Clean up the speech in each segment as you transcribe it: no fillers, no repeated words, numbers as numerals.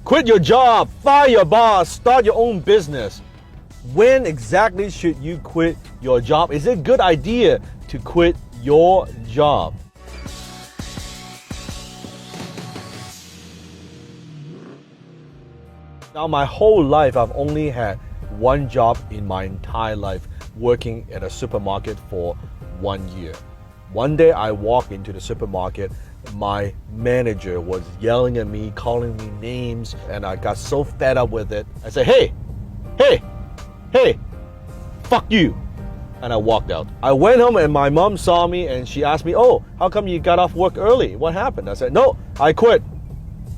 Quit your job, fire your boss, start your own business. When exactly should you quit your job? Is it a good idea to quit your job? Now, my whole life, I've only had one job in my entire life, working at a supermarket for 1 year. One day I walked into the supermarket, my manager was yelling at me, calling me names, and I got so fed up with it. I said, hey, fuck you. And I walked out. I went home and my mom saw me and she asked me, oh, how come you got off work early? What happened? I said, no, I quit.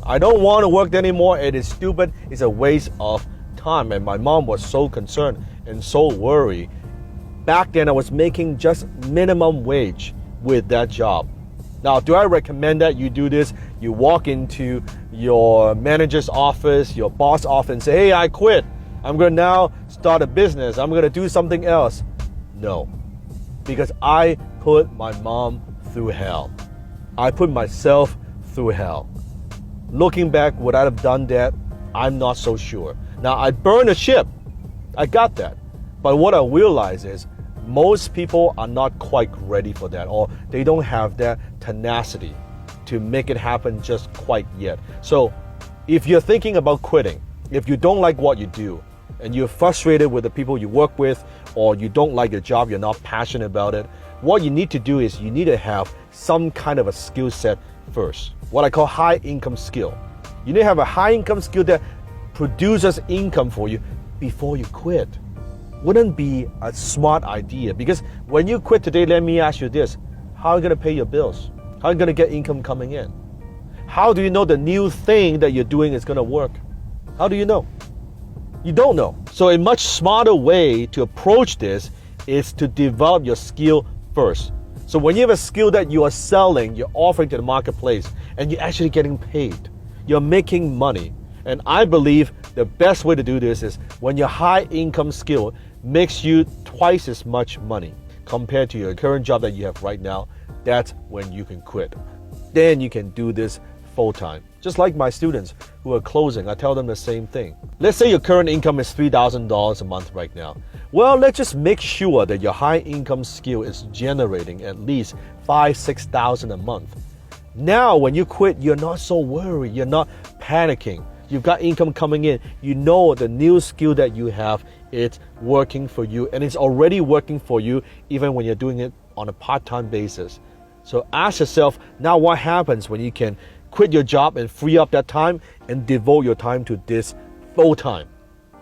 I don't want to work anymore. It is stupid. It's a waste of time. And my mom was so concerned and so worried. Back then I was making just minimum wage with that job. Now, do I recommend that you do this? You walk into your manager's office, your boss office, and say, hey, I quit. I'm going to now start a business. I'm going to do something else. No, because I put my mom through hell. I put myself through hell. Looking back, would I have done that? I'm not so sure. Now, I burned a ship. I got that. But what I realize is most people are not quite ready for that, or they don't have that tenacity to make it happen just quite yet. So if you're thinking about quitting, if you don't like what you do, and you're frustrated with the people you work with, or you don't like your job, you're not passionate about it, what you need to do is you need to have some kind of a skill set first. What I call high income skill. You need to have a high income skill that produces income for you before you quit. Wouldn't be a smart idea, because when you quit today, let me ask you this: how are you going to pay your bills? How are you going to get income coming in? How do you know the new thing that you're doing is going to work? How do you know? You don't know. So a much smarter way to approach this is to develop your skill first. So when you have a skill that you are selling, you're offering to the marketplace, and you're actually getting paid, you're making money. And I believe the best way to do this is when your high income skill makes you twice as much money compared to your current job that you have right now, that's when you can quit. Then you can do this full time. Just like my students who are closing, I tell them the same thing. Let's say your current income is $3,000 a month right now. Well, let's just make sure that your high income skill is generating at least $5,000, $6,000 a month. Now, when you quit, you're not so worried, you're not panicking. You've got income coming in. You know the new skill that you have, it's working for you, and it's already working for you even when you're doing it on a part-time basis. So ask yourself, now what happens when you can quit your job and free up that time and devote your time to this full-time,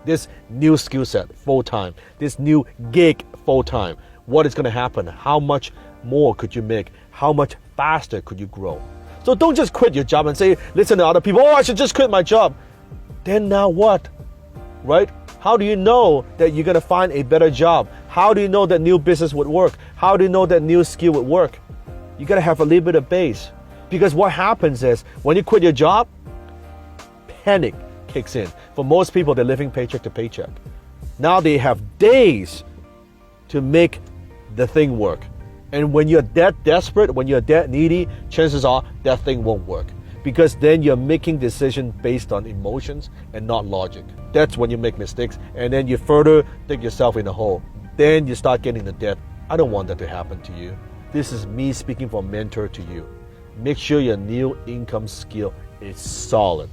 this new skill set full-time, this new gig full-time? What is going to happen? How much more could you make? How much faster could you grow? So don't just quit your job and say, listen to other people, oh, I should just quit my job. Then now what? Right? How do you know that you're going to find a better job? How do you know that new business would work? How do you know that new skill would work? You got to have a little bit of base. Because what happens is when you quit your job, panic kicks in. For most people, they're living paycheck to paycheck. Now they have days to make the thing work. And when you're that desperate, when you're that needy, chances are that thing won't work. Because then you're making decisions based on emotions and not logic. That's when you make mistakes, and then you further dig yourself in a hole. Then you start getting the debt. I don't want that to happen to you. This is me speaking from mentor to you. Make sure your new income skill is solid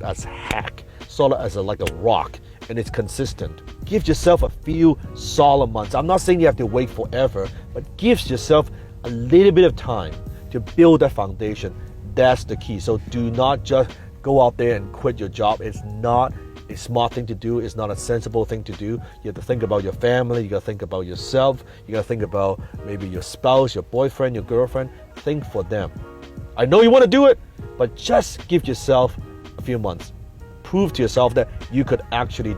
as heck, solid as like a rock, and it's consistent. Give yourself a few solid months. I'm not saying you have to wait forever, but give yourself a little bit of time to build that foundation. That's the key. So do not just go out there and quit your job. It's not a smart thing to do. It's not a sensible thing to do. You have to think about your family. You got to think about yourself. You got to think about maybe your spouse, your boyfriend, your girlfriend. Think for them. I know you want to do it, but just give yourself a few months. Prove to yourself that you could actually do it.